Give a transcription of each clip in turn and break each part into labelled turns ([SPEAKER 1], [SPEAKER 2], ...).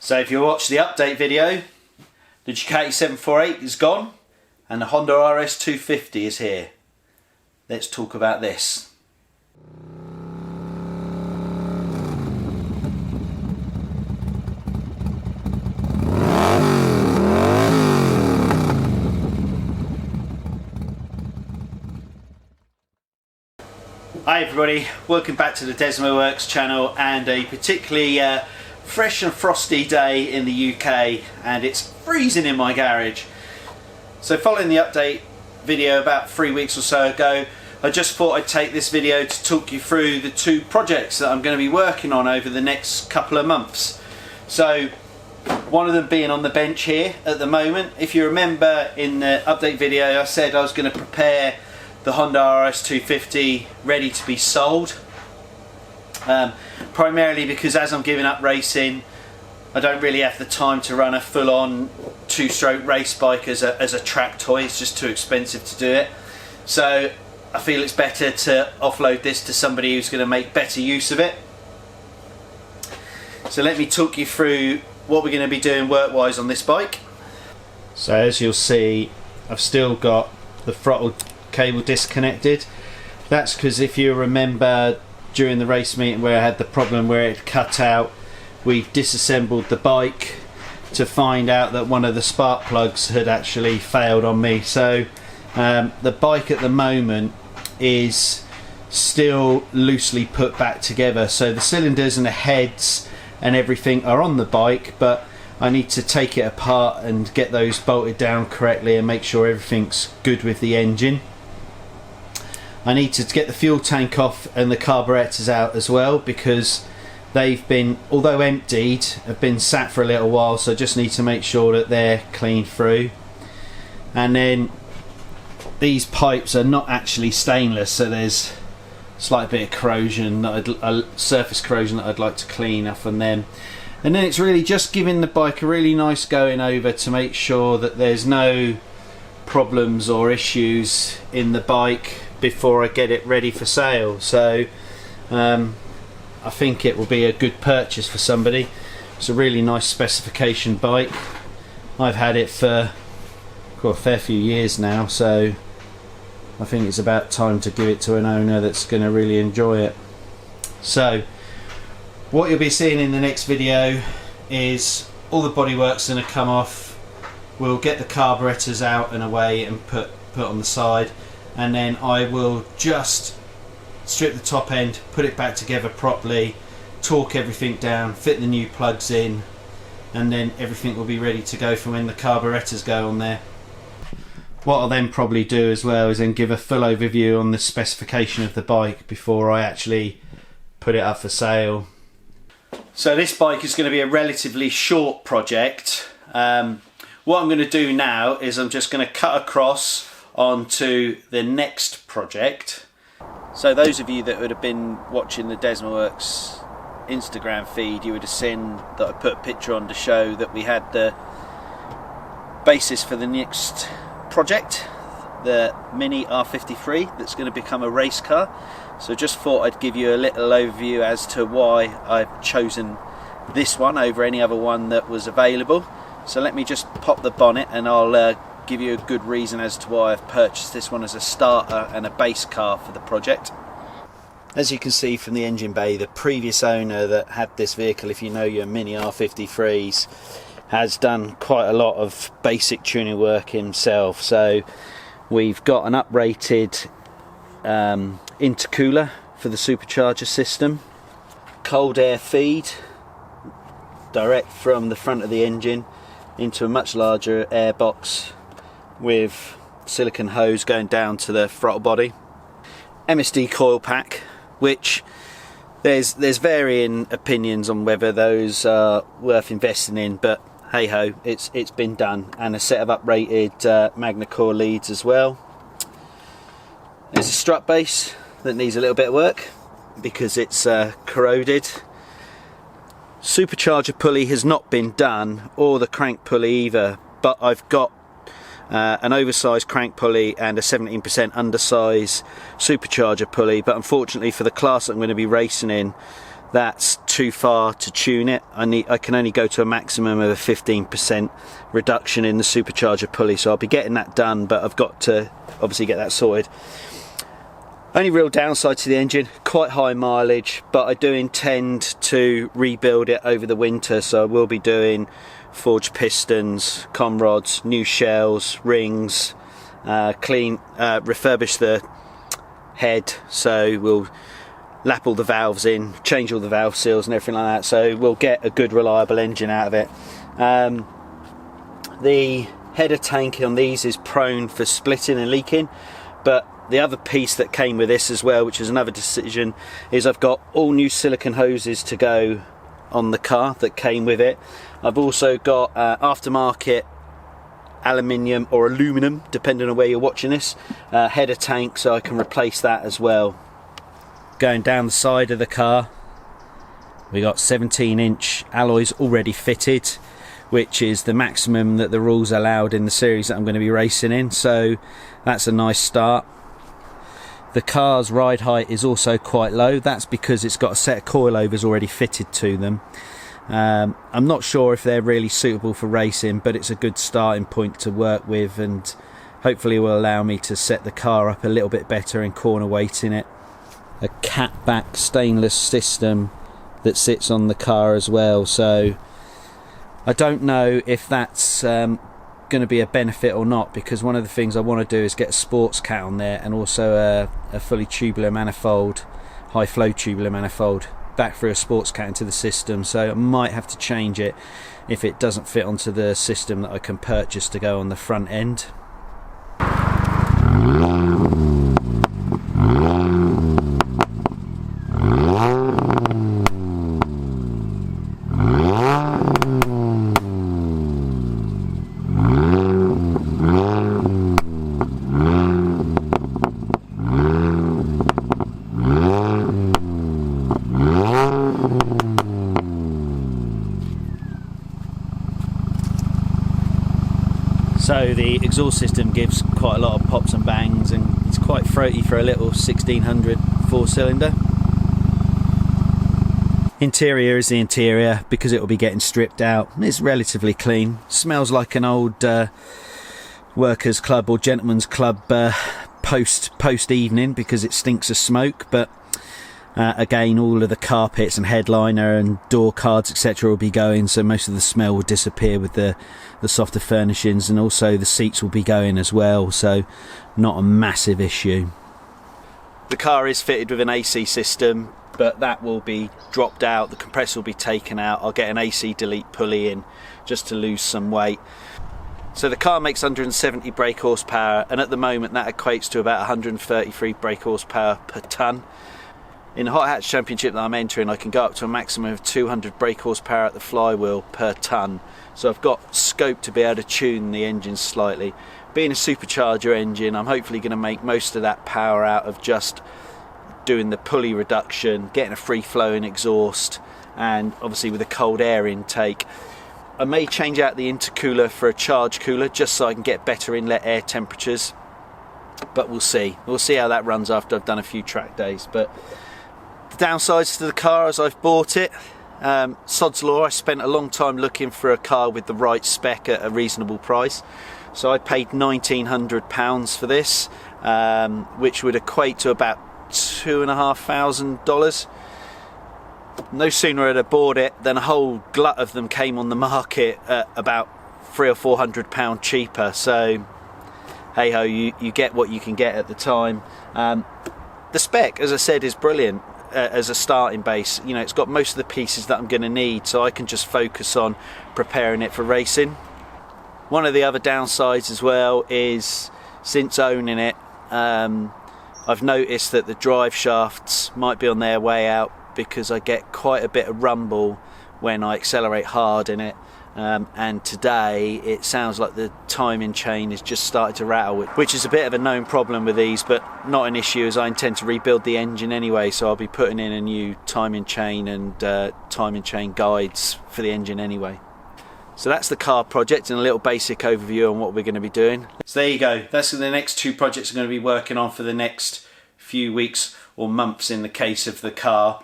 [SPEAKER 1] So if you watch the update video, the Ducati 748 is gone and the Honda RS250 is here. Let's talk about this. Hi everybody, welcome back to the Desmo Works channel, and a particularly fresh and frosty day in the UK, and it's freezing in my garage. So following the update video about 3 weeks or so ago, I just thought I'd take this video to talk you through the two projects that I'm going to be working on over the next couple of months. So one of them being on the bench here at the moment. If you remember in the update video, I said I was going to prepare the Honda RS250 ready to be sold, primarily because as I'm giving up racing, I don't really have the time to run a full-on two-stroke race bike as a track toy. It's just too expensive to do it. So I feel it's better to offload this to somebody who's going to make better use of it. So let me talk you through what we're going to be doing work-wise on this bike. So as you'll see, I've still got the throttle cable disconnected. That's because if you remember during the race meeting where I had the problem where it cut out, we disassembled the bike to find out that one of the spark plugs had actually failed on me. So the bike at the moment is still loosely put back together, so the cylinders and the heads and everything are on the bike, but I need to take it apart and get those bolted down correctly and make sure everything's good with the engine. I need to get the fuel tank off and the carburetors out as well, because they've been, although emptied, have been sat for a little while, so I just need to make sure that they're clean through. And then these pipes are not actually stainless, so there's a slight bit of corrosion, surface corrosion that I'd like to clean off on them. And then it's really just giving the bike a really nice going over to make sure that there's no problems or issues in the bike before I get it ready for sale. So I think it will be a good purchase for somebody. It's a really nice specification bike. I've had it for a fair few years now, so I think it's about time to give it to an owner that's going to really enjoy it. So what you'll be seeing in the next video is all the bodywork's going to come off. We'll get the carburetors out and away and put on the side, and then I will just strip the top end, put it back together properly, torque everything down, fit the new plugs in, and then everything will be ready to go for when the carburetors go on there. What I'll then probably do as well is then give a full overview on the specification of the bike before I actually put it up for sale. So this bike is going to be a relatively short project. What I'm going to do now is I'm just going to cut across onto the next project. So those of you that would have been watching the Desmo Works Instagram feed, you would have seen that I put a picture on to show that we had the basis for the next project, the Mini R53 that's going to become a race car. So just thought I'd give you a little overview as to why I've chosen this one over any other one that was available. So let me just pop the bonnet and I'll give you a good reason as to why I've purchased this one as a starter and a base car for the project. As you can see from the engine bay, the previous owner that had this vehicle, if you know your Mini R53s, has done quite a lot of basic tuning work himself. So we've got an uprated intercooler for the supercharger system, cold air feed direct from the front of the engine into a much larger air box with silicone hose going down to the throttle body, MSD coil pack, which there's varying opinions on whether those are worth investing in, but hey ho, it's been done. And a set of uprated Magna Core leads as well. There's a strut base that needs a little bit of work because it's corroded. Supercharger pulley has not been done, or the crank pulley either, but I've got an oversized crank pulley and a 17% undersize supercharger pulley, but unfortunately for the class that I'm going to be racing in, that's too far to tune it. I can only go to a maximum of a 15% reduction in the supercharger pulley, so I'll be getting that done, but I've got to obviously get that sorted. Only real downside to the engine, quite high mileage, but I do intend to rebuild it over the winter, so I will be doing forged pistons, com rods, new shells, rings, refurbish the head, so we'll lap all the valves in, change all the valve seals and everything like that, so we'll get a good reliable engine out of it. The header tank on these is prone for splitting and leaking, but the other piece that came with this as well, which is another decision, is I've got all new silicone hoses to go on the car that came with it. I've also got aftermarket aluminium or aluminum, depending on where you're watching this, header tank, so I can replace that as well. Going down the side of the car, we got 17-inch alloys already fitted, which is the maximum that the rules allowed in the series that I'm going to be racing in, so that's a nice start. The car's ride height is also quite low. That's because it's got a set of coilovers already fitted to them. I'm not sure if they're really suitable for racing, but it's a good starting point to work with, and hopefully will allow me to set the car up a little bit better in corner weighting it. A catback stainless system that sits on the car as well, so I don't know if that's going to be a benefit or not, because one of the things I want to do is get a sports cat on there, and also a fully tubular manifold, high flow tubular manifold back through a sports cat into the system, so I might have to change it if it doesn't fit onto the system that I can purchase to go on the front end. So the exhaust system gives quite a lot of pops and bangs, and it's quite throaty for a little 1600 4-cylinder. Interior is the interior, because it will be getting stripped out. It's relatively clean. Smells like an old workers club or gentleman's club post evening, because it stinks of smoke, but again, all of the carpets and headliner and door cards etc will be going, so most of the smell will disappear with the softer furnishings, and also the seats will be going as well, so not a massive issue. The car is fitted with an AC system, but that will be dropped out, the compressor will be taken out. I'll get an AC delete pulley in just to lose some weight. So the car makes 170 brake horsepower, and at the moment that equates to about 133 brake horsepower per tonne. In the Hot Hatch Championship that I'm entering, I can go up to a maximum of 200 brake horsepower at the flywheel per tonne, so I've got scope to be able to tune the engine slightly. Being a supercharger engine, I'm hopefully going to make most of that power out of just doing the pulley reduction, getting a free-flowing exhaust, and obviously with a cold air intake. I may change out the intercooler for a charge cooler just so I can get better inlet air temperatures, but we'll see. We'll see how that runs after I've done a few track days. But the downsides to the car as I've bought it, sod's law, I spent a long time looking for a car with the right spec at a reasonable price, so I paid £1,900 for this, which would equate to about $2,500. No sooner had I bought it than a whole glut of them came on the market at about £300 or £400 cheaper, so hey ho, you get what you can get at the time. The spec, as I said, is brilliant as a starting base. You know, it's got most of the pieces that I'm going to need, so I can just focus on preparing it for racing. One of the other downsides as well is, since owning it, I've noticed that the drive shafts might be on their way out, because I get quite a bit of rumble when I accelerate hard in it, and today it sounds like the timing chain is just started to rattle, which is a bit of a known problem with these, but not an issue as I intend to rebuild the engine anyway, so I'll be putting in a new timing chain and timing chain guides for the engine anyway. So that's the car project and a little basic overview on what we're going to be doing. So there you go, that's the next two projects I'm going to be working on for the next few weeks or months in the case of the car.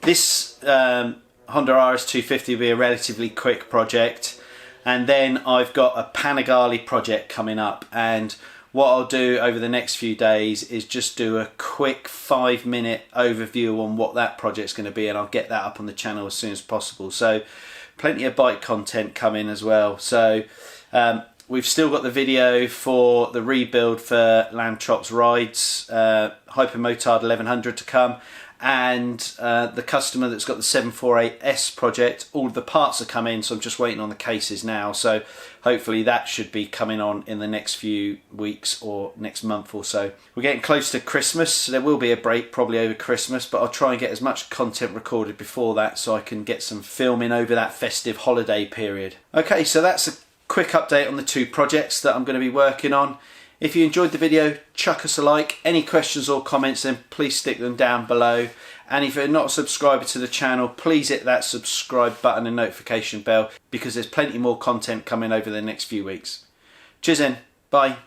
[SPEAKER 1] This Honda RS250 will be a relatively quick project, and then I've got a Panigale project coming up, and what I'll do over the next few days is just do a quick 5-minute overview on what that project's going to be, and I'll get that up on the channel as soon as possible. So plenty of bike content coming as well. So we've still got the video for the rebuild for Lamtrop's rides, Hypermotard 1100 to come, and the customer that's got the 748S project, all of the parts are coming, so I'm just waiting on the cases now. So hopefully that should be coming on in the next few weeks or next month or so. We're getting close to Christmas, so there will be a break probably over Christmas, but I'll try and get as much content recorded before that so I can get some filming over that festive holiday period. Okay, so that's a quick update on the 2 projects that I'm going to be working on. If you enjoyed the video, chuck us a like. Any questions or comments, then please stick them down below. And if you're not a subscriber to the channel, please hit that subscribe button and notification bell, because there's plenty more content coming over the next few weeks. Cheers then, bye.